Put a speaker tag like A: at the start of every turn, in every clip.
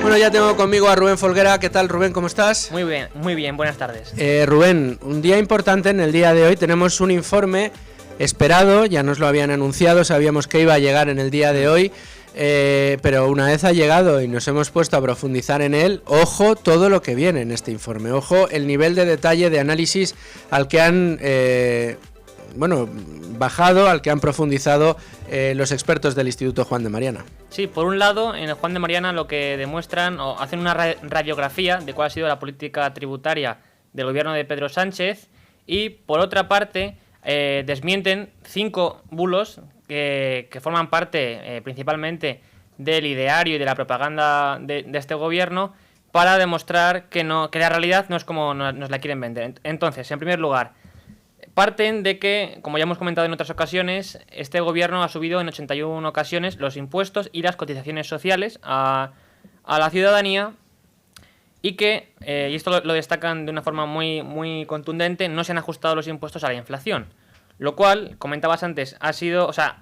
A: Bueno, ya tengo conmigo a Rubén Folguera. ¿Qué tal, Rubén? ¿Cómo estás?
B: Muy bien, buenas tardes.
A: Rubén, un día importante en el día de hoy. Tenemos un informe esperado, ya nos lo habían anunciado, sabíamos que iba a llegar en el día de hoy, pero una vez ha llegado y nos hemos puesto a profundizar en él, ojo todo lo que viene en este informe, ojo el nivel de detalle de análisis al que han bajado, al que han profundizado los expertos del Instituto Juan de Mariana.
B: Sí, por un lado, en el Juan de Mariana lo que demuestran o hacen una radiografía de cuál ha sido la política tributaria del gobierno de Pedro Sánchez y, por otra parte, desmienten 5 bulos que forman parte principalmente del ideario y de la propaganda de este gobierno para demostrar que la realidad no es como nos la quieren vender. Entonces, en primer lugar, parten de que, como ya hemos comentado en otras ocasiones, este gobierno ha subido en 81 ocasiones los impuestos y las cotizaciones sociales a la ciudadanía y que, y esto lo destacan de una forma muy contundente, no se han ajustado los impuestos a la inflación, lo cual, comentabas antes, ha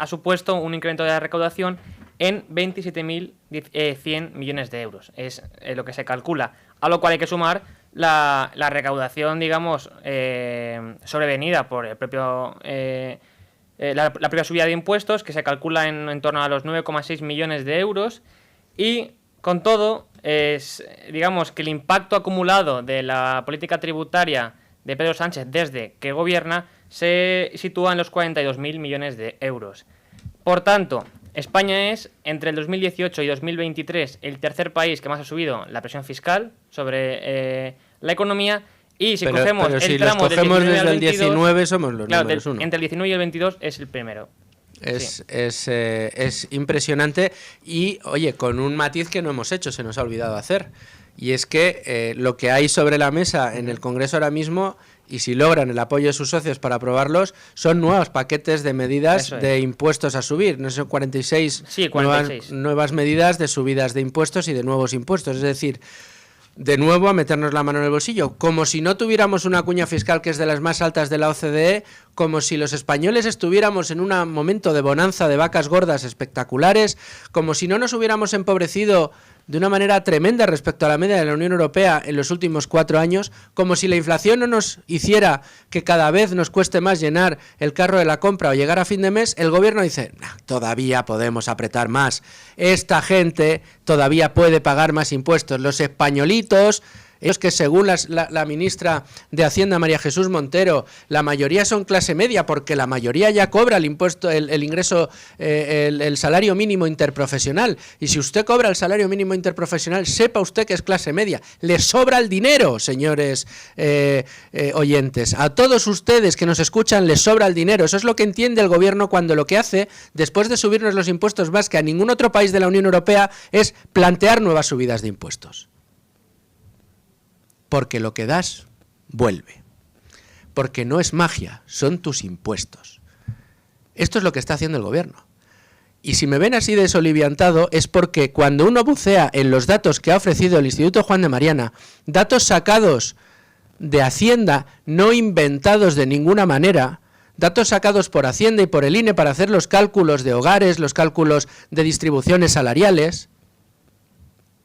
B: supuesto un incremento de la recaudación en 27.100 millones de euros. Es lo que se calcula, a lo cual hay que sumar la recaudación, digamos, sobrevenida por el propio la propia subida de impuestos, que se calcula en torno a los 9,6 millones de euros, y con todo, digamos que el impacto acumulado de la política tributaria de Pedro Sánchez desde que gobierna se sitúa en los 42.000 millones de euros. Por tanto, España es, entre el 2018 y 2023, el tercer país que más ha subido la presión fiscal sobre la economía. Y si cogemos
A: pero
B: el
A: si
B: tramo
A: los cogemos
B: del 19
A: desde
B: al
A: el
B: 22,
A: 19 somos los
B: claro,
A: números uno.
B: entre el 19 y el 22 es el primero.
A: Es impresionante y, oye, con un matiz que no hemos hecho, se nos ha olvidado hacer. Y es que lo que hay sobre la mesa en el Congreso ahora mismo, y si logran el apoyo de sus socios para aprobarlos, son nuevos paquetes de medidas de impuestos a subir. No sé, 46,
B: sí, 46.
A: Nuevas medidas de subidas de impuestos y de nuevos impuestos. Es decir, de nuevo a meternos la mano en el bolsillo, como si no tuviéramos una cuña fiscal que es de las más altas de la OCDE, como si los españoles estuviéramos en un momento de bonanza de vacas gordas espectaculares, como si no nos hubiéramos empobrecido de una manera tremenda respecto a la media de la Unión Europea en los últimos 4 años, como si la inflación no nos hiciera que cada vez nos cueste más llenar el carro de la compra o llegar a fin de mes. El gobierno dice, todavía podemos apretar más, esta gente todavía puede pagar más impuestos, los españolitos, ellos que según la ministra de Hacienda, María Jesús Montero, la mayoría son clase media porque la mayoría ya cobra el impuesto, el ingreso, el salario mínimo interprofesional. Y si usted cobra el salario mínimo interprofesional, sepa usted que es clase media. Le sobra el dinero, señores oyentes. A todos ustedes que nos escuchan les sobra el dinero. Eso es lo que entiende el gobierno cuando lo que hace, después de subirnos los impuestos más que a ningún otro país de la Unión Europea, es plantear nuevas subidas de impuestos. Porque lo que das, vuelve. Porque no es magia, son tus impuestos. Esto es lo que está haciendo el gobierno. Y si me ven así desoliviantado es porque cuando uno bucea en los datos que ha ofrecido el Instituto Juan de Mariana, datos sacados de Hacienda, no inventados de ninguna manera, datos sacados por Hacienda y por el INE para hacer los cálculos de hogares, los cálculos de distribuciones salariales,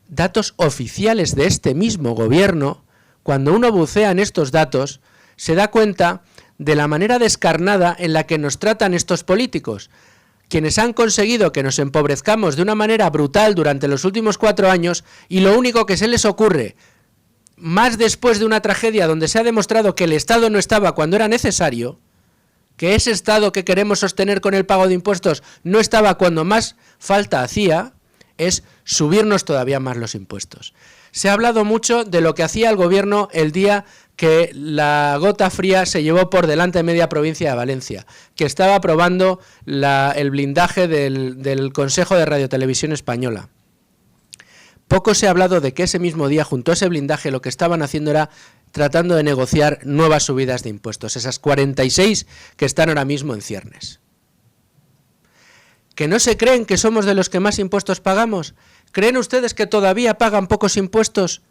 A: datos oficiales de este mismo gobierno, cuando uno bucea en estos datos, se da cuenta de la manera descarnada en la que nos tratan estos políticos, quienes han conseguido que nos empobrezcamos de una manera brutal durante los últimos 4 años y lo único que se les ocurre, más después de una tragedia donde se ha demostrado que el Estado no estaba cuando era necesario, que ese Estado que queremos sostener con el pago de impuestos no estaba cuando más falta hacía, es subirnos todavía más los impuestos. Se ha hablado mucho de lo que hacía el gobierno el día que la gota fría se llevó por delante media provincia de Valencia, que estaba aprobando el blindaje del Consejo de Radiotelevisión Española. Poco se ha hablado de que ese mismo día, junto a ese blindaje, lo que estaban haciendo era tratando de negociar nuevas subidas de impuestos, esas 46 que están ahora mismo en ciernes. ¿Que no se creen que somos de los que más impuestos pagamos? ¿Creen ustedes que todavía pagan pocos impuestos?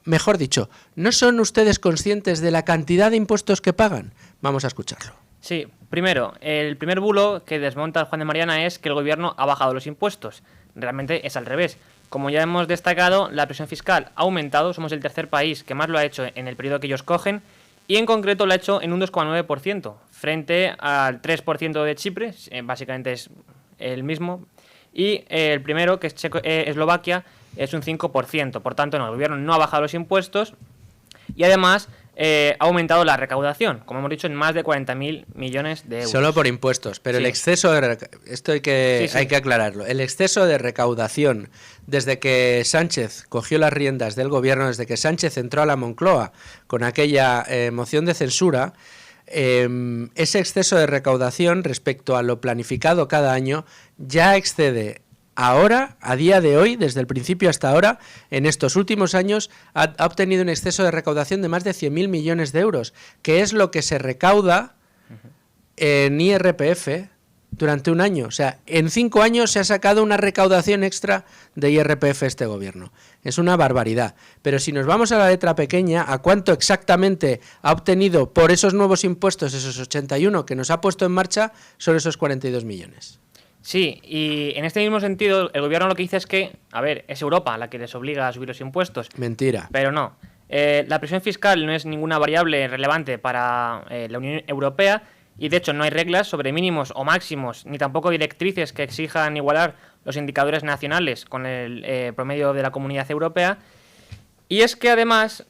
A: Mejor dicho, ¿no son ustedes conscientes de la cantidad de impuestos que pagan? Vamos a escucharlo.
B: Sí, primero, el primer bulo que desmonta Juan de Mariana es que el gobierno ha bajado los impuestos. Realmente es al revés. como ya hemos destacado, la presión fiscal ha aumentado, somos el tercer país que más lo ha hecho en el periodo que ellos cogen, y en concreto lo ha hecho en un 2,9%, frente al 3% de Chipre, básicamente es el mismo, y el primero, que es Eslovaquia, es un 5%. Por tanto, no, el gobierno no ha bajado los impuestos y además ha aumentado la recaudación, como hemos dicho, en más de 40.000 millones de euros.
A: Solo por impuestos, pero
B: Sí.
A: el exceso de... Esto hay que aclararlo. El exceso de recaudación desde que Sánchez cogió las riendas del gobierno, desde que Sánchez entró a la Moncloa con aquella moción de censura, ese exceso de recaudación respecto a lo planificado cada año ya excede ahora, a día de hoy, desde el principio hasta ahora, en estos últimos años, ha obtenido un exceso de recaudación de más de 100.000 millones de euros, que es lo que se recauda en IRPF durante un año. O sea, en 5 años se ha sacado una recaudación extra de IRPF este gobierno. Es una barbaridad. Pero si nos vamos a la letra pequeña, a cuánto exactamente ha obtenido por esos nuevos impuestos, esos 81 que nos ha puesto en marcha, son esos 42 millones.
B: Sí, y en este mismo sentido, el gobierno lo que dice es que, a ver, es Europa la que les obliga a subir los impuestos.
A: Mentira.
B: Pero no. La presión fiscal no es ninguna variable relevante para la Unión Europea y, de hecho, no hay reglas sobre mínimos o máximos, ni tampoco directrices que exijan igualar los indicadores nacionales con el promedio de la Comunidad Europea. Y es que, además,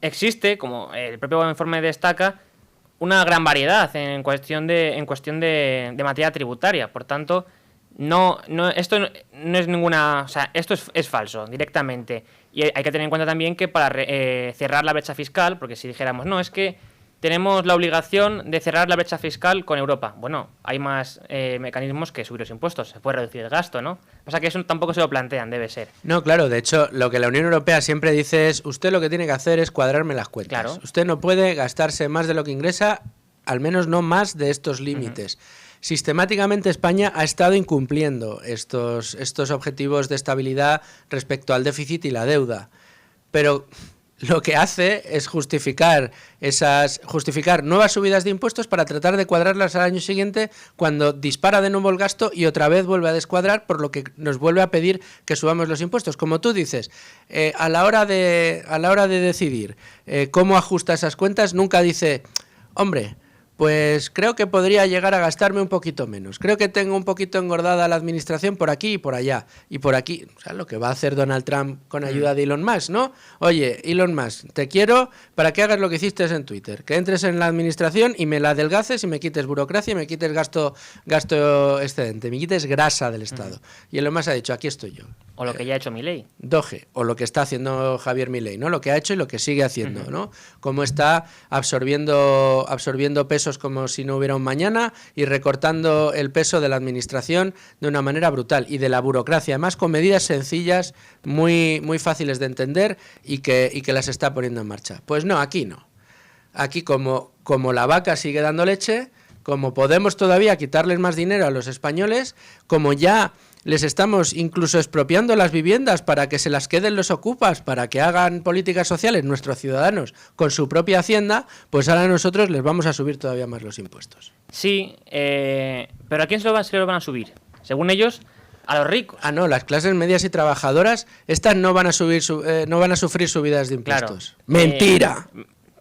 B: existe, como el propio informe destaca, una gran variedad en cuestión de materia tributaria. Por tanto, esto no es ninguna... O sea, esto es falso, directamente. Y hay que tener en cuenta también que para cerrar la brecha fiscal, porque si dijéramos, no, es que tenemos la obligación de cerrar la brecha fiscal con Europa. Bueno, hay más mecanismos que subir los impuestos. Se puede reducir el gasto, ¿no? Pasa que eso tampoco se lo plantean, debe ser.
A: No, claro, de hecho, lo que la Unión Europea siempre dice es, usted lo que tiene que hacer es cuadrarme las cuentas.
B: Claro.
A: Usted no puede gastarse más de lo que ingresa, al menos no más de estos límites. Sistemáticamente España ha estado incumpliendo estos objetivos de estabilidad respecto al déficit y la deuda. Pero lo que hace es justificar nuevas subidas de impuestos para tratar de cuadrarlas al año siguiente, cuando dispara de nuevo el gasto y otra vez vuelve a descuadrar, por lo que nos vuelve a pedir que subamos los impuestos. Como tú dices, a la hora de decidir cómo ajusta esas cuentas, nunca dice, hombre, pues creo que podría llegar a gastarme un poquito menos. Creo que tengo un poquito engordada la administración por aquí y por allá. Y por aquí, o sea, lo que va a hacer Donald Trump con ayuda de Elon Musk, ¿no? Oye, Elon Musk, te quiero para que hagas lo que hiciste en Twitter. Que entres en la administración y me la adelgaces y me quites burocracia y me quites gasto excedente. Me quites grasa del Estado. Y Elon Musk ha dicho, aquí estoy yo.
B: O lo que ya ha hecho Milei.
A: Doge, o lo que está haciendo Javier Milei, ¿no? Lo que ha hecho y lo que sigue haciendo, ¿no? Cómo está absorbiendo pesos como si no hubiera un mañana y recortando el peso de la administración de una manera brutal y de la burocracia, además con medidas sencillas, muy, muy fáciles de entender y que las está poniendo en marcha. Pues no, aquí no. Aquí como la vaca sigue dando leche, como podemos todavía quitarles más dinero a los españoles, como ya les estamos incluso expropiando las viviendas para que se las queden los ocupas, para que hagan políticas sociales nuestros ciudadanos con su propia hacienda, pues ahora nosotros les vamos a subir todavía más los impuestos.
B: Sí, pero ¿a quién se lo van a subir? Según ellos, a los ricos.
A: Ah, no, las clases medias y trabajadoras, estas no van a sufrir subidas de impuestos.
B: Claro.
A: ¡Mentira!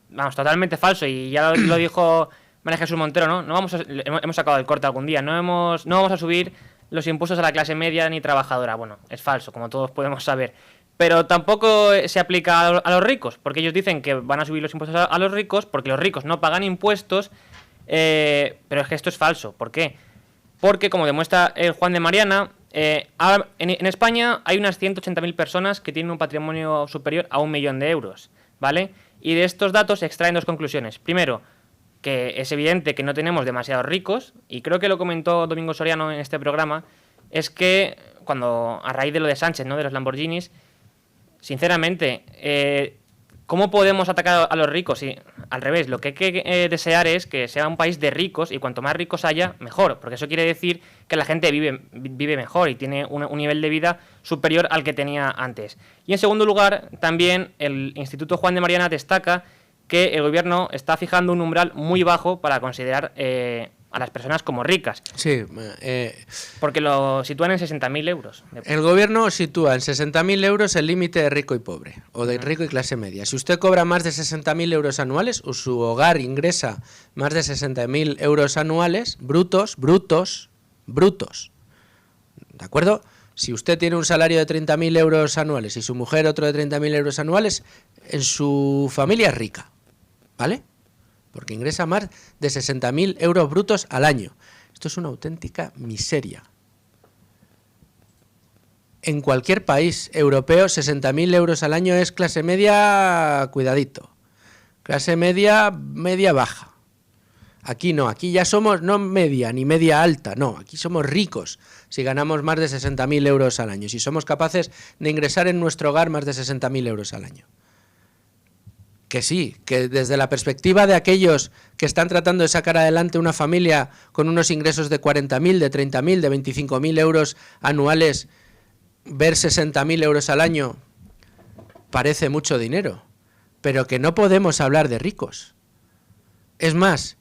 B: Vamos, totalmente falso, y ya lo dijo María Jesús Montero, ¿no? Hemos sacado el corte algún día, no vamos a subir los impuestos a la clase media ni trabajadora. Bueno, es falso, como todos podemos saber. Pero tampoco se aplica a los ricos, porque ellos dicen que van a subir los impuestos a los ricos porque los ricos no pagan impuestos, pero es que esto es falso. ¿Por qué? Porque, como demuestra el Juan de Mariana, ahora en España hay unas 180.000 personas que tienen un patrimonio superior a 1 millón de euros, ¿vale? Y de estos datos se extraen dos conclusiones. Primero, que es evidente que no tenemos demasiados ricos, y creo que lo comentó Domingo Soriano en este programa, es que a raíz de lo de Sánchez, ¿no?, de los Lamborghinis, sinceramente, ¿cómo podemos atacar a los ricos? Y al revés, lo que hay que desear es que sea un país de ricos, y cuanto más ricos haya, mejor, porque eso quiere decir que la gente vive mejor y tiene un nivel de vida superior al que tenía antes. Y en segundo lugar, también el Instituto Juan de Mariana destaca que el gobierno está fijando un umbral muy bajo para considerar a las personas como ricas.
A: Sí.
B: Porque lo sitúan en 60.000 euros.
A: El gobierno sitúa en 60.000 euros el límite de rico y pobre, o de rico y clase media. Si usted cobra más de 60.000 euros anuales, o su hogar ingresa más de 60.000 euros anuales, brutos, ¿de acuerdo? Si usted tiene un salario de 30.000 euros anuales y su mujer otro de 30.000 euros anuales, en su familia es rica, ¿vale? Porque ingresa más de 60.000 euros brutos al año. Esto es una auténtica miseria. En cualquier país europeo, 60.000 euros al año es clase media, cuidadito. Clase media, media baja. Aquí no, aquí ya somos no media ni media alta, no, aquí somos ricos si ganamos más de 60.000 euros al año, si somos capaces de ingresar en nuestro hogar más de 60.000 euros al año. Que sí, que desde la perspectiva de aquellos que están tratando de sacar adelante una familia con unos ingresos de 40.000, de 30.000, de 25.000 euros anuales, ver 60.000 euros al año parece mucho dinero, pero que no podemos hablar de ricos. Es más,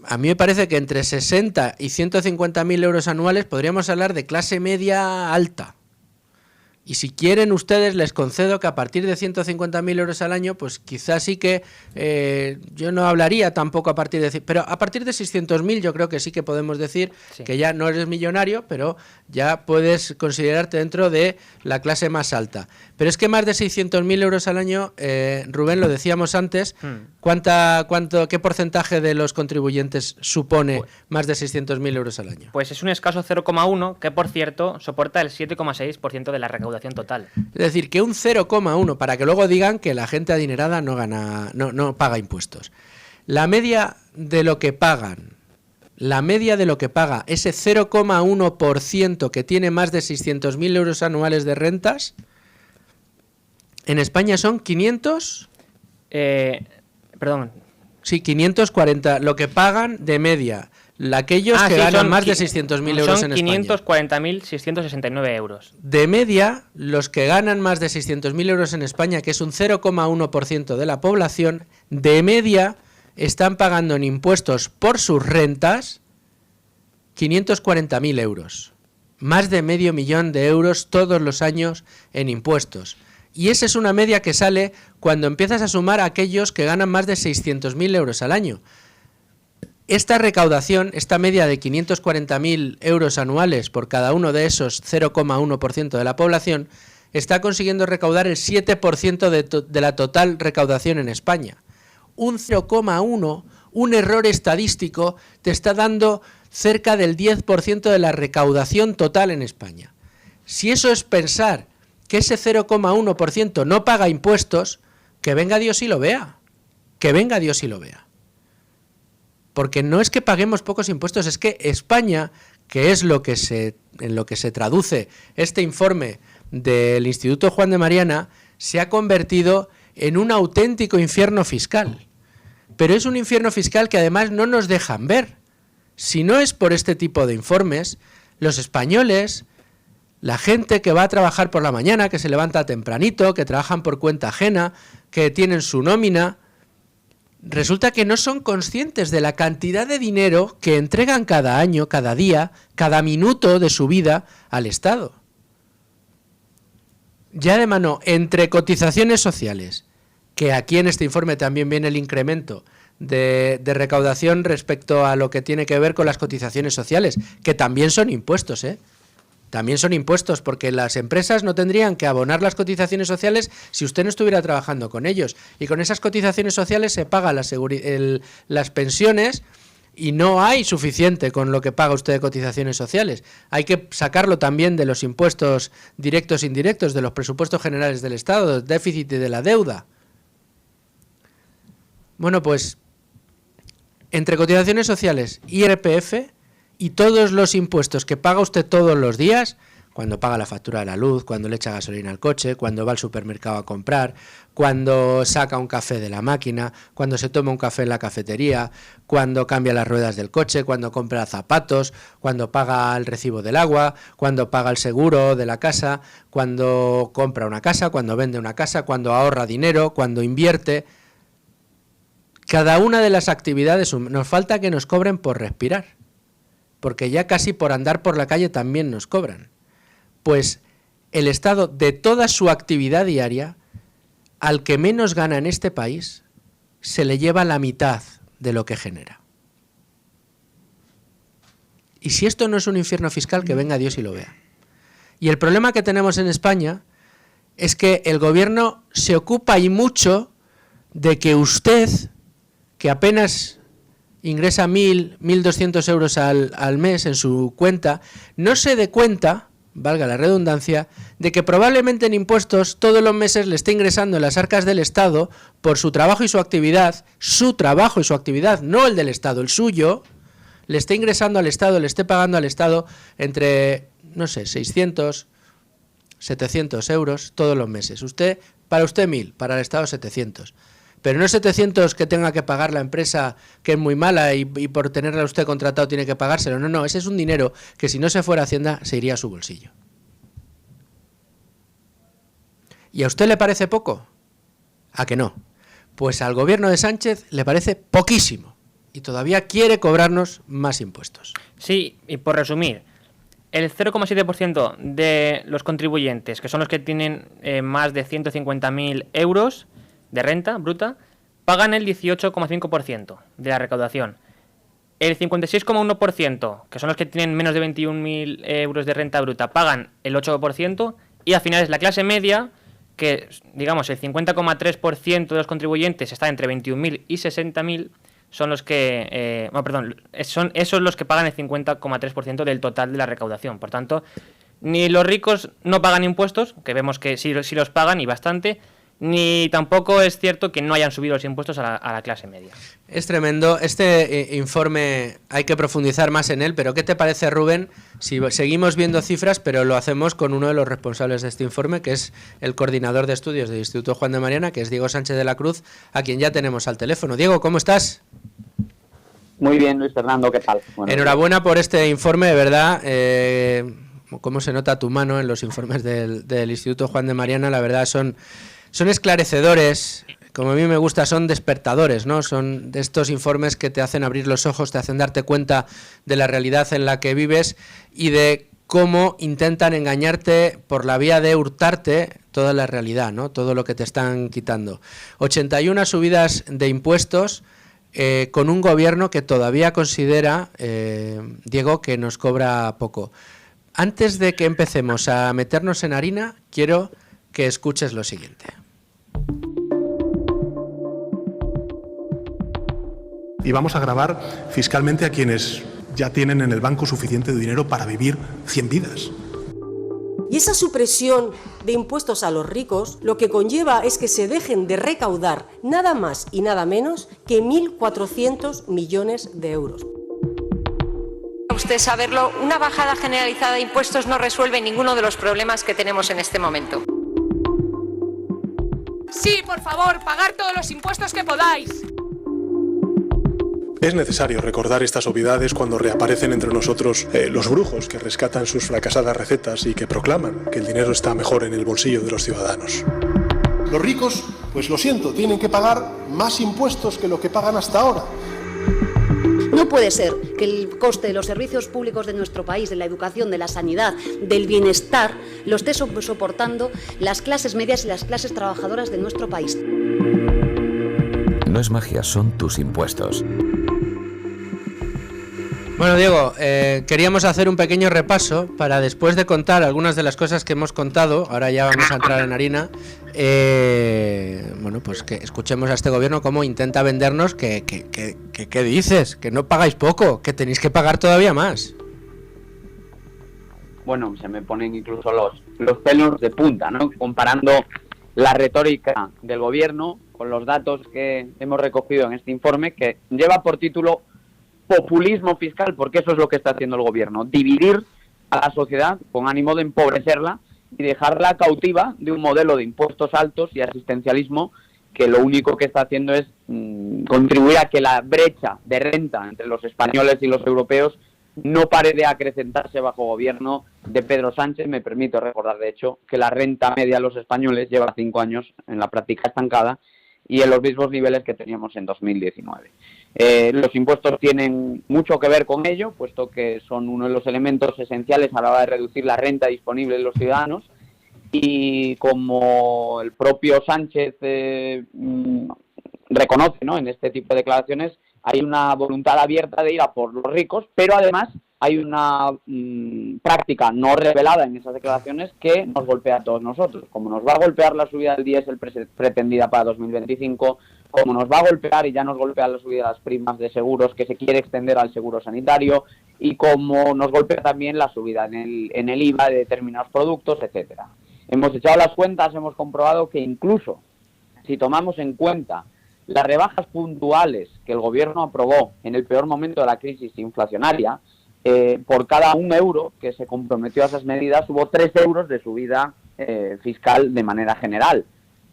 A: a mí me parece que entre 60 y 150.000 euros anuales podríamos hablar de clase media alta. Y si quieren ustedes, les concedo que a partir de 150.000 euros al año, pues quizás sí que yo no hablaría tampoco a partir de... Pero a partir de 600.000 yo creo que sí que podemos decir que ya no eres millonario, pero ya puedes considerarte dentro de la clase más alta. Pero es que más de 600.000 euros al año, Rubén, lo decíamos antes, ¿qué porcentaje de los contribuyentes supone más de 600.000 euros al año?
B: Pues es un escaso 0,1 que, por cierto, soporta el 7,6% de la recaudación total.
A: Es decir, que un 0,1, para que luego digan que la gente adinerada no paga impuestos. La media de lo que pagan, ese 0,1% que tiene más de 600.000 euros anuales de rentas, en España son 500...
B: Perdón.
A: Sí, 540, lo que pagan de media. Aquellos que ganan más de 600.000 euros en España.
B: Son 540.669 euros.
A: De media, los que ganan más de 600.000 euros en España, que es un 0,1% de la población, de media están pagando en impuestos por sus rentas 540.000 euros. Más de 500.000 de euros todos los años en impuestos. Y esa es una media que sale cuando empiezas a sumar a aquellos que ganan más de 600.000 euros al año. Esta recaudación, esta media de 540.000 euros anuales por cada uno de esos 0,1% de la población, está consiguiendo recaudar el 7% de la total recaudación en España. Un 0,1, un error estadístico, te está dando cerca del 10% de la recaudación total en España. Si eso es pensar que ese 0,1% no paga impuestos, que venga Dios y lo vea. Que venga Dios y lo vea. Porque no es que paguemos pocos impuestos, es que España, que es en lo que se traduce este informe del Instituto Juan de Mariana, se ha convertido en un auténtico infierno fiscal. Pero es un infierno fiscal que además no nos dejan ver. Si no es por este tipo de informes, los españoles, la gente que va a trabajar por la mañana, que se levanta tempranito, que trabajan por cuenta ajena, que tienen su nómina, resulta que no son conscientes de la cantidad de dinero que entregan cada año, cada día, cada minuto de su vida al Estado. Ya de mano, entre cotizaciones sociales, que aquí en este informe también viene el incremento de recaudación respecto a lo que tiene que ver con las cotizaciones sociales, que también son impuestos, También son impuestos, porque las empresas no tendrían que abonar las cotizaciones sociales si usted no estuviera trabajando con ellos. Y con esas cotizaciones sociales se pagan las pensiones y no hay suficiente con lo que paga usted de cotizaciones sociales. Hay que sacarlo también de los impuestos directos e indirectos, de los presupuestos generales del Estado, del déficit y de la deuda. Bueno, pues entre cotizaciones sociales y IRPF y todos los impuestos que paga usted todos los días, cuando paga la factura de la luz, cuando le echa gasolina al coche, cuando va al supermercado a comprar, cuando saca un café de la máquina, cuando se toma un café en la cafetería, cuando cambia las ruedas del coche, cuando compra zapatos, cuando paga el recibo del agua, cuando paga el seguro de la casa, cuando compra una casa, cuando vende una casa, cuando ahorra dinero, cuando invierte. cada una de las actividades, nos falta que nos cobren por respirar, porque ya casi por andar por la calle también nos cobran. Pues el Estado, de toda su actividad diaria, al que menos gana en este país, se le lleva la mitad de lo que genera. Y si esto no es un infierno fiscal, que venga Dios y lo vea. Y el problema que tenemos en España es que el gobierno se ocupa y mucho de que usted, que apenas ingresa 1.200 euros al mes en su cuenta, no se dé cuenta, valga la redundancia, de que probablemente en impuestos todos los meses le esté ingresando en las arcas del Estado por su trabajo y su actividad, no el del Estado, el suyo, le esté ingresando al Estado, le esté pagando al Estado entre, no sé, 600, 700 euros todos los meses. Para usted 1.000, para el Estado 700. Pero no 700 que tenga que pagar la empresa, que es muy mala y por tenerla usted contratado tiene que pagárselo. No, ese es un dinero que si no se fuera a Hacienda se iría a su bolsillo. ¿Y a usted le parece poco? ¿A que no? Pues al gobierno de Sánchez le parece poquísimo y todavía quiere cobrarnos más impuestos.
B: Sí, y por resumir, el 0,7% de los contribuyentes, que son los que tienen más de 150.000 euros de renta bruta, pagan el 18,5% de la recaudación. El 56,1%, que son los que tienen menos de 21.000 euros de renta bruta, pagan el 8%, y al final es la clase media, que digamos el 50,3% de los contribuyentes está entre 21.000 y 60.000, son los que, son esos los que pagan el 50,3% del total de la recaudación. Por tanto, ni los ricos no pagan impuestos, que vemos que sí los pagan y bastante, ni tampoco es cierto que no hayan subido los impuestos a la clase media.
A: Es tremendo. Este informe hay que profundizar más en él, pero ¿qué te parece, Rubén, si seguimos viendo cifras, pero lo hacemos con uno de los responsables de este informe, que es el coordinador de estudios del Instituto Juan de Mariana, que es Diego Sánchez de la Cruz, a quien ya tenemos al teléfono? Diego, ¿cómo estás?
C: Muy bien, Luis Fernando, ¿qué tal? Bueno,
A: enhorabuena por este informe, de verdad. Cómo se nota tu mano en los informes del Instituto Juan de Mariana, la verdad son esclarecedores, como a mí me gusta, son despertadores, ¿no? Son de estos informes que te hacen abrir los ojos, te hacen darte cuenta de la realidad en la que vives y de cómo intentan engañarte por la vía de hurtarte toda la realidad, ¿no? Todo lo que te están quitando. 81 subidas de impuestos con un gobierno que todavía considera, Diego, que nos cobra poco. Antes de que empecemos a meternos en harina, quiero que escuches lo siguiente.
D: Y vamos a gravar fiscalmente a quienes ya tienen en el banco suficiente dinero para vivir 100 vidas.
E: Y esa supresión de impuestos a los ricos lo que conlleva es que se dejen de recaudar nada más y nada menos que 1.400 millones de euros.
F: Usted saberlo, una bajada generalizada de impuestos no resuelve ninguno de los problemas que tenemos en este momento.
G: Sí, por favor, pagar todos los impuestos que podáis.
D: Es necesario recordar estas obviedades cuando reaparecen entre nosotros los brujos que rescatan sus fracasadas recetas y que proclaman que el dinero está mejor en el bolsillo de los ciudadanos.
H: Los ricos, pues lo siento, tienen que pagar más impuestos que lo que pagan hasta ahora.
I: No puede ser que el coste de los servicios públicos de nuestro país, de la educación, de la sanidad, del bienestar, lo esté soportando las clases medias y las clases trabajadoras de nuestro país.
J: No es magia, son tus impuestos.
A: Bueno, Diego, queríamos hacer un pequeño repaso para después de contar algunas de las cosas que hemos contado, ahora ya vamos a entrar en harina, bueno, pues que escuchemos a este gobierno cómo intenta vendernos que ¿qué dices? Que no pagáis poco, que tenéis que pagar todavía más.
C: Bueno, se me ponen incluso los pelos de punta, ¿no? Comparando la retórica del gobierno con los datos que hemos recogido en este informe, que lleva por título populismo fiscal, porque eso es lo que está haciendo el gobierno, dividir a la sociedad con ánimo de empobrecerla y dejarla cautiva de un modelo de impuestos altos y asistencialismo que lo único que está haciendo es contribuir a que la brecha de renta entre los españoles y los europeos no pare de acrecentarse bajo gobierno de Pedro Sánchez. Me permito recordar, de hecho, que la renta media de los españoles lleva 5 años en la práctica estancada y en los mismos niveles que teníamos en 2019. Los impuestos tienen mucho que ver con ello, puesto que son uno de los elementos esenciales a la hora de reducir la renta disponible de los ciudadanos, y como el propio Sánchez reconoce, ¿no?, en este tipo de declaraciones, hay una voluntad abierta de ir a por los ricos, pero además hay una práctica no revelada en esas declaraciones que nos golpea a todos nosotros. Como nos va a golpear la subida del diésel pretendida para 2025, como nos va a golpear y ya nos golpea la subida de las primas de seguros que se quiere extender al seguro sanitario, y como nos golpea también la subida en el IVA de determinados productos, etcétera. Hemos echado las cuentas, hemos comprobado que incluso si tomamos en cuenta las rebajas puntuales que el Gobierno aprobó en el peor momento de la crisis inflacionaria, por cada €1 que se comprometió a esas medidas hubo 3 euros de subida fiscal de manera general.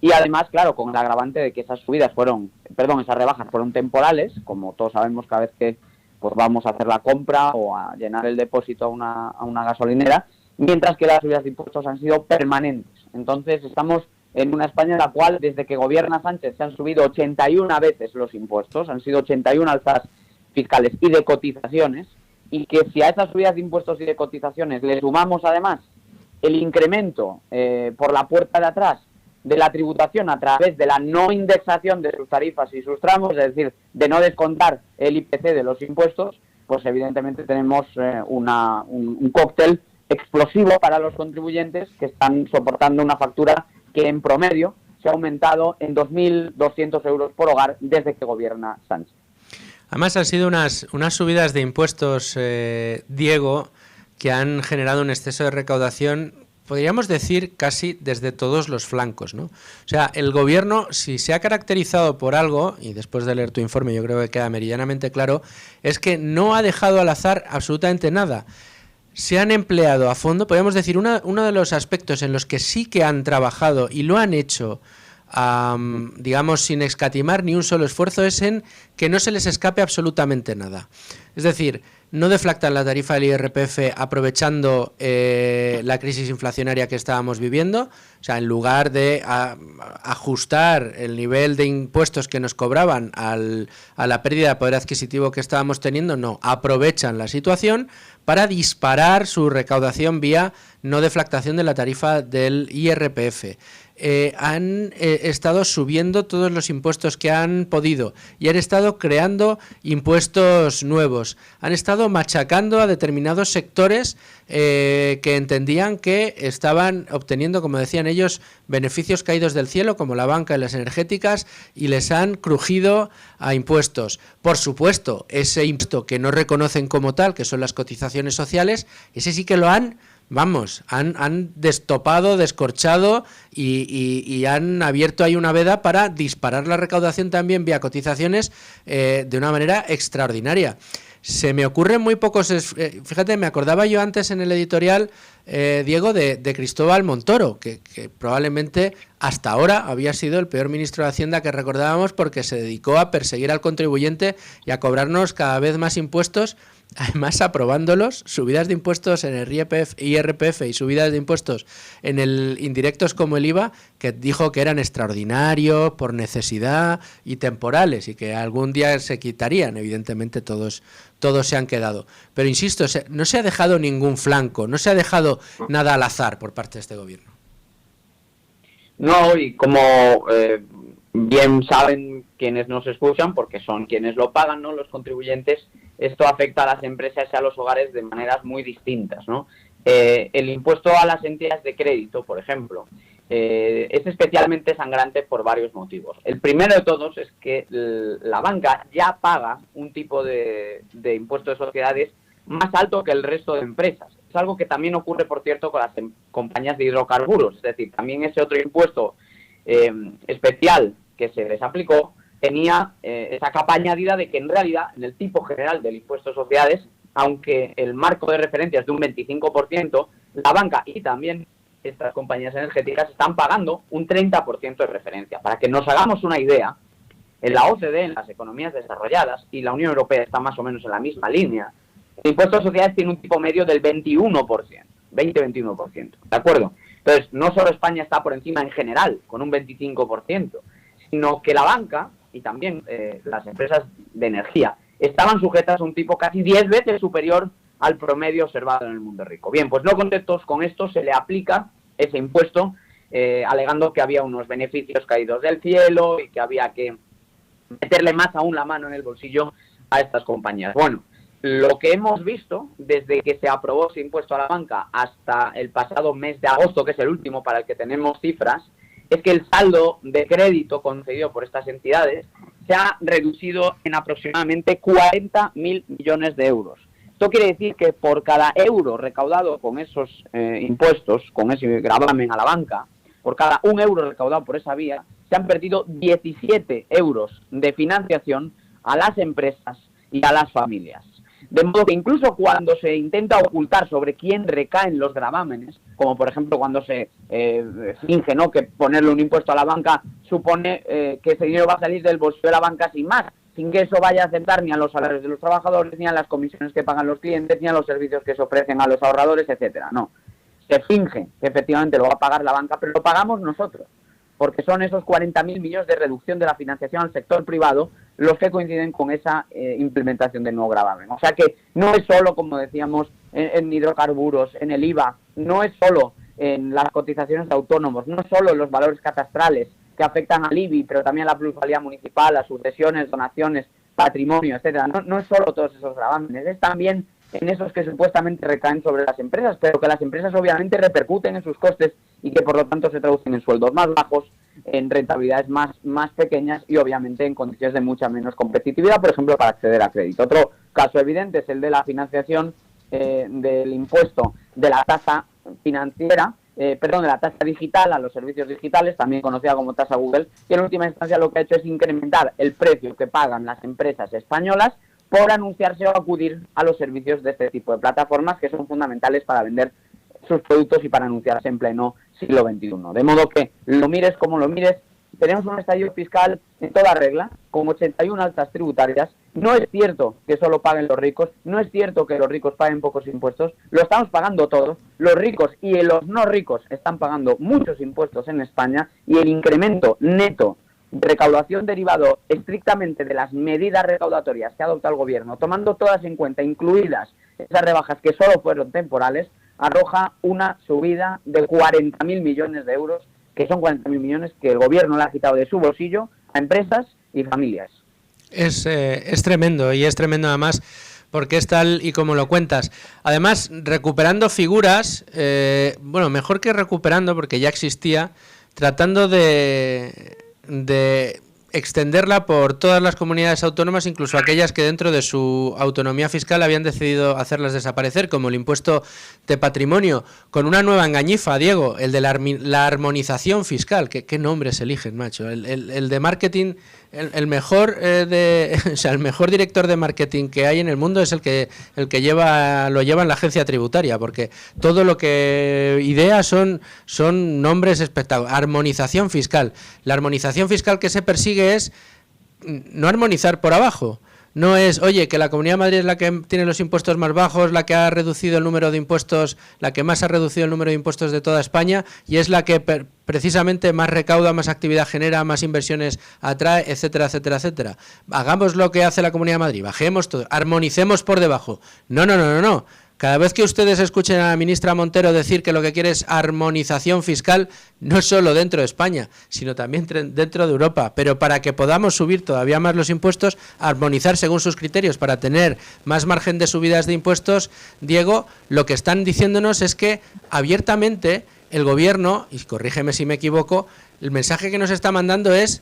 C: Y además, claro, con el agravante de que esas rebajas fueron temporales, como todos sabemos cada vez que pues vamos a hacer la compra o a llenar el depósito a una gasolinera, mientras que las subidas de impuestos han sido permanentes. Entonces estamos en una España en la cual, desde que gobierna Sánchez, se han subido 81 veces los impuestos, han sido 81 alzas fiscales y de cotizaciones, y que si a esas subidas de impuestos y de cotizaciones le sumamos además el incremento por la puerta de atrás de la tributación a través de la no indexación de sus tarifas y sus tramos, es decir, de no descontar el IPC de los impuestos, pues evidentemente tenemos un cóctel explosivo para los contribuyentes que están soportando una factura que en promedio se ha aumentado en 2.200 euros por hogar desde que gobierna Sánchez.
A: Además han sido unas subidas de impuestos, Diego, que han generado un exceso de recaudación, podríamos decir, casi desde todos los flancos, ¿no? O sea, el Gobierno, si se ha caracterizado por algo, y después de leer tu informe yo creo que queda meridianamente claro, es que no ha dejado al azar absolutamente nada. Se han empleado a fondo, podríamos decir, uno de los aspectos en los que sí que han trabajado y lo han hecho, digamos, sin escatimar ni un solo esfuerzo, es en que no se les escape absolutamente nada. Es decir, no deflactan la tarifa del IRPF aprovechando la crisis inflacionaria que estábamos viviendo. O sea, en lugar de ajustar el nivel de impuestos que nos cobraban a la pérdida de poder adquisitivo que estábamos teniendo, no, aprovechan la situación para disparar su recaudación vía no deflactación de la tarifa del IRPF. Han estado subiendo todos los impuestos que han podido y han estado creando impuestos nuevos. Han estado machacando a determinados sectores que entendían que estaban obteniendo, como decían ellos, beneficios caídos del cielo, como la banca y las energéticas, y les han crujido a impuestos. Por supuesto, ese impuesto que no reconocen como tal, que son las cotizaciones sociales, ese sí que lo han destopado, descorchado y han abierto ahí una veda para disparar la recaudación también vía cotizaciones de una manera extraordinaria. Se me ocurren muy pocos... fíjate, me acordaba yo antes en el editorial, Diego, de Cristóbal Montoro, que probablemente hasta ahora había sido el peor ministro de Hacienda que recordábamos, porque se dedicó a perseguir al contribuyente y a cobrarnos cada vez más impuestos, además aprobándolos, subidas de impuestos en el IRPF y subidas de impuestos en el indirectos como el IVA, que dijo que eran extraordinarios, por necesidad y temporales, y que algún día se quitarían. Evidentemente todos se han quedado. Pero insisto, no se ha dejado ningún flanco, no se ha dejado nada al azar por parte de este gobierno.
C: No, y como bien saben quienes nos escuchan, porque son quienes lo pagan, ¿no?, los contribuyentes, esto afecta a las empresas y a los hogares de maneras muy distintas, ¿no? El impuesto a las entidades de crédito, por ejemplo, es especialmente sangrante por varios motivos. El primero de todos es que la banca ya paga un tipo de impuesto de sociedades más alto que el resto de empresas. Es algo que también ocurre, por cierto, con las compañías de hidrocarburos. Es decir, también ese otro impuesto especial que se les aplicó tenía esa capa añadida de que en realidad en el tipo general del impuesto de sociedades, aunque el marco de referencia es de un 25%, la banca y también estas compañías energéticas están pagando un 30% de referencia. Para que nos hagamos una idea, en la OCDE, en las economías desarrolladas, y la Unión Europea está más o menos en la misma línea, el impuesto de sociedades tiene un tipo medio del 21%, 20-21%, ¿de acuerdo? Entonces, no solo España está por encima en general, con un 25%, sino que la banca y también las empresas de energía estaban sujetas a un tipo casi 10 veces superior al promedio observado en el mundo rico. Bien, pues no contentos con esto, se le aplica ese impuesto, alegando que había unos beneficios caídos del cielo y que había que meterle más aún la mano en el bolsillo a estas compañías. Bueno, lo que hemos visto desde que se aprobó ese impuesto a la banca hasta el pasado mes de agosto, que es el último para el que tenemos cifras, es que el saldo de crédito concedido por estas entidades se ha reducido en aproximadamente 40.000 millones de euros. Esto quiere decir que por cada euro recaudado con esos impuestos, con ese gravamen a la banca, por cada 1 euro recaudado por esa vía, se han perdido 17 euros de financiación a las empresas y a las familias. De modo que incluso cuando se intenta ocultar sobre quién recaen los gravámenes, como por ejemplo cuando se finge, ¿no?, que ponerle un impuesto a la banca supone que ese dinero va a salir del bolsillo de la banca sin más, sin que eso vaya a afectar ni a los salarios de los trabajadores, ni a las comisiones que pagan los clientes, ni a los servicios que se ofrecen a los ahorradores, etcétera. No, se finge que efectivamente lo va a pagar la banca, pero lo pagamos nosotros, porque son esos 40.000 millones de reducción de la financiación al sector privado los que coinciden con esa implementación del nuevo gravamen. O sea que no es solo, como decíamos, en hidrocarburos, en el IVA, no es solo en las cotizaciones de autónomos, no es solo en los valores catastrales que afectan al IBI, pero también a la plusvalía municipal, a sucesiones, donaciones, patrimonio, etcétera. No es solo todos esos gravámenes, es también en esos que supuestamente recaen sobre las empresas, pero que las empresas obviamente repercuten en sus costes y que por lo tanto se traducen en sueldos más bajos, en rentabilidades más pequeñas y obviamente en condiciones de mucha menos competitividad, por ejemplo, para acceder a crédito. Otro caso evidente es el de la financiación del impuesto de la tasa financiera, de la tasa digital a los servicios digitales, también conocida como tasa Google, que en última instancia lo que ha hecho es incrementar el precio que pagan las empresas españolas por anunciarse o acudir a los servicios de este tipo de plataformas que son fundamentales para vender sus productos y para anunciarse en pleno siglo XXI. De modo que lo mires como lo mires, tenemos un estallido fiscal en toda regla, con 81 altas tributarias. No es cierto que solo paguen los ricos, no es cierto que los ricos paguen pocos impuestos, lo estamos pagando todos. Los ricos y los no ricos están pagando muchos impuestos en España y el incremento neto de recaudación derivado estrictamente de las medidas recaudatorias que ha adoptado el gobierno, tomando todas en cuenta, incluidas esas rebajas que solo fueron temporales, arroja una subida de 40.000 millones de euros, que son 40.000 millones que el gobierno le ha quitado de su bolsillo a empresas y familias.
A: Es tremendo, y es tremendo además porque es tal y como lo cuentas. Además, recuperando figuras, mejor que recuperando, porque ya existía, tratando de extenderla por todas las comunidades autónomas, incluso aquellas que dentro de su autonomía fiscal habían decidido hacerlas desaparecer, como el impuesto de patrimonio, con una nueva engañifa, Diego, el de la armonización fiscal. ¿Qué nombres eligen, macho? El de marketing, el mejor el mejor director de marketing que hay en el mundo es el que lo lleva en la agencia tributaria, porque todo lo que idea son nombres espectaculares. Armonización fiscal. La armonización fiscal que se persigue es no armonizar por abajo. No es, oye, que la Comunidad de Madrid es la que tiene los impuestos más bajos, la que ha reducido el número de impuestos, la que más ha reducido el número de impuestos de toda España y es la que precisamente más recauda, más actividad genera, más inversiones atrae, etcétera, etcétera, etcétera. Hagamos lo que hace la Comunidad de Madrid, bajemos todo, armonicemos por debajo. No. Cada vez que ustedes escuchen a la ministra Montero decir que lo que quiere es armonización fiscal, no solo dentro de España, sino también dentro de Europa, pero para que podamos subir todavía más los impuestos, armonizar según sus criterios para tener más margen de subidas de impuestos, Diego, lo que están diciéndonos es que abiertamente el gobierno, y corrígeme si me equivoco, el mensaje que nos está mandando es: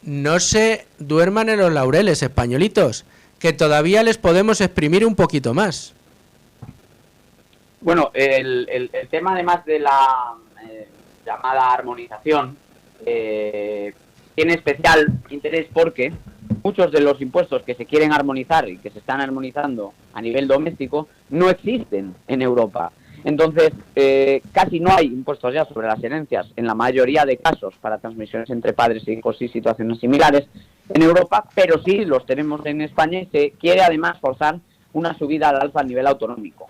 A: no se duerman en los laureles, españolitos, que todavía les podemos exprimir un poquito más.
C: Bueno, el tema además de la llamada armonización tiene especial interés porque muchos de los impuestos que se quieren armonizar y que se están armonizando a nivel doméstico no existen en Europa. Entonces, casi no hay impuestos ya sobre las herencias en la mayoría de casos para transmisiones entre padres e hijos y situaciones similares en Europa, pero sí los tenemos en España y se quiere además forzar una subida al alza a nivel autonómico.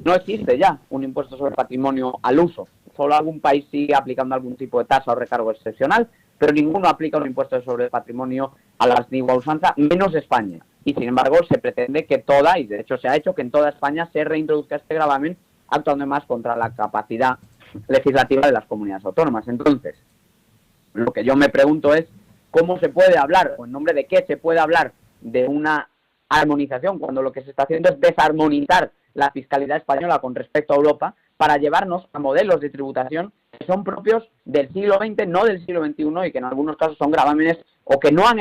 C: No existe ya un impuesto sobre patrimonio al uso. Solo algún país sigue aplicando algún tipo de tasa o recargo excepcional, pero ninguno aplica un impuesto sobre el patrimonio a la antigua usanza, menos España. Y sin embargo se pretende que toda, y de hecho se ha hecho, que en toda España se reintroduzca este gravamen, actuando más contra la capacidad legislativa de las comunidades autónomas. Entonces, lo que yo me pregunto es, ¿cómo se puede hablar, o en nombre de qué se puede hablar de una armonización, cuando lo que se está haciendo es desarmonizar la fiscalidad española con respecto a Europa para llevarnos a modelos de tributación que son propios del siglo XX, no del siglo XXI, y que en algunos casos son gravámenes o que no han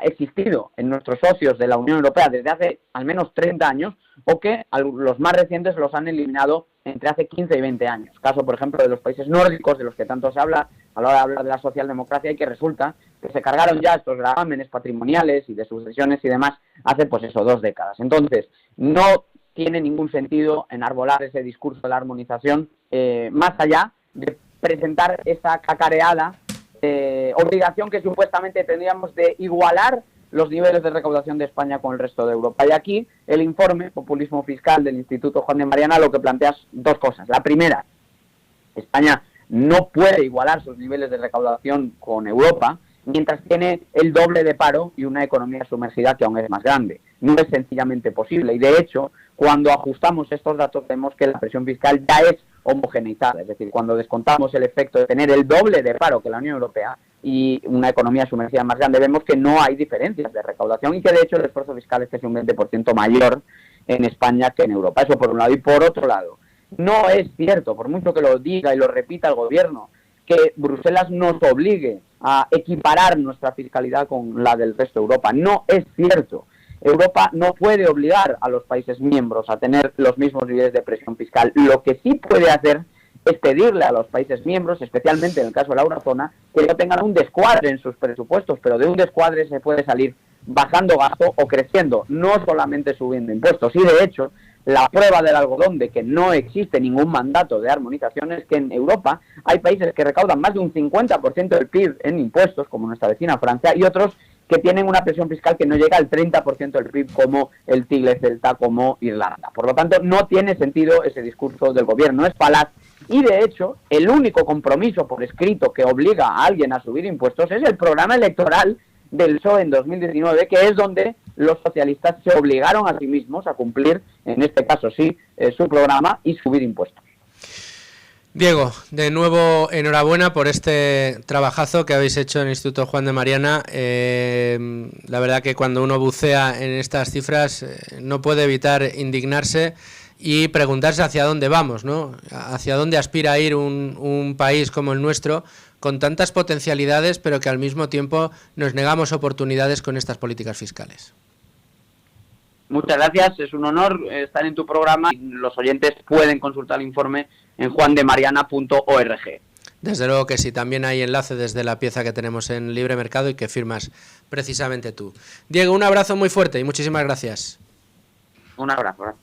C: existido en nuestros socios de la Unión Europea desde hace al menos 30 años, o que los más recientes los han eliminado entre hace 15 y 20 años. Caso, por ejemplo, de los países nórdicos, de los que tanto se habla a la hora de hablar de la socialdemocracia, y que resulta que se cargaron ya estos gravámenes patrimoniales y de sucesiones y demás hace, pues eso, 2 décadas. Entonces, no tiene ningún sentido enarbolar ese discurso de la armonización, más allá de presentar esa cacareada obligación que supuestamente tendríamos de igualar los niveles de recaudación de España con el resto de Europa. Y aquí el informe Populismo Fiscal del Instituto Juan de Mariana lo que plantea es 2 cosas. La primera, España no puede igualar sus niveles de recaudación con Europa mientras tiene el doble de paro y una economía sumergida que aún es más grande. No es sencillamente posible, y de hecho, cuando ajustamos estos datos vemos que la presión fiscal ya es homogeneizada, es decir, cuando descontamos el efecto de tener el doble de paro que la Unión Europea y una economía sumergida más grande, vemos que no hay diferencias de recaudación y que de hecho el esfuerzo fiscal es casi un 20% mayor en España que en Europa. Eso por un lado. Y por otro lado, no es cierto, por mucho que lo diga y lo repita el gobierno, que Bruselas nos obligue a equiparar nuestra fiscalidad con la del resto de Europa. No es cierto. Europa no puede obligar a los países miembros a tener los mismos niveles de presión fiscal. Lo que sí puede hacer es pedirle a los países miembros, especialmente en el caso de la eurozona, que no tengan un descuadre en sus presupuestos, pero de un descuadre se puede salir bajando gasto o creciendo, no solamente subiendo impuestos. Y de hecho, la prueba del algodón de que no existe ningún mandato de armonización es que en Europa hay países que recaudan más de un 50% del PIB en impuestos, como nuestra vecina Francia, y otros que tienen una presión fiscal que no llega al 30% del PIB, como el Tigre Celta, como Irlanda. Por lo tanto, no tiene sentido ese discurso del gobierno, es falaz. Y de hecho, el único compromiso por escrito que obliga a alguien a subir impuestos es el programa electoral del PSOE en 2019, que es donde los socialistas se obligaron a sí mismos a cumplir, en este caso sí, su programa y subir impuestos.
A: Diego, de nuevo enhorabuena por este trabajazo que habéis hecho en el Instituto Juan de Mariana. La verdad que cuando uno bucea en estas cifras no puede evitar indignarse y preguntarse hacia dónde vamos, ¿no? Hacia dónde aspira a ir un país como el nuestro, con tantas potencialidades, pero que al mismo tiempo nos negamos oportunidades con estas políticas fiscales.
C: Muchas gracias, es un honor estar en tu programa y los oyentes pueden consultar el informe en juandemariana.org.
A: Desde luego que sí, también hay enlace desde la pieza que tenemos en Libre Mercado y que firmas precisamente tú. Diego, un abrazo muy fuerte y muchísimas gracias.
C: Un abrazo.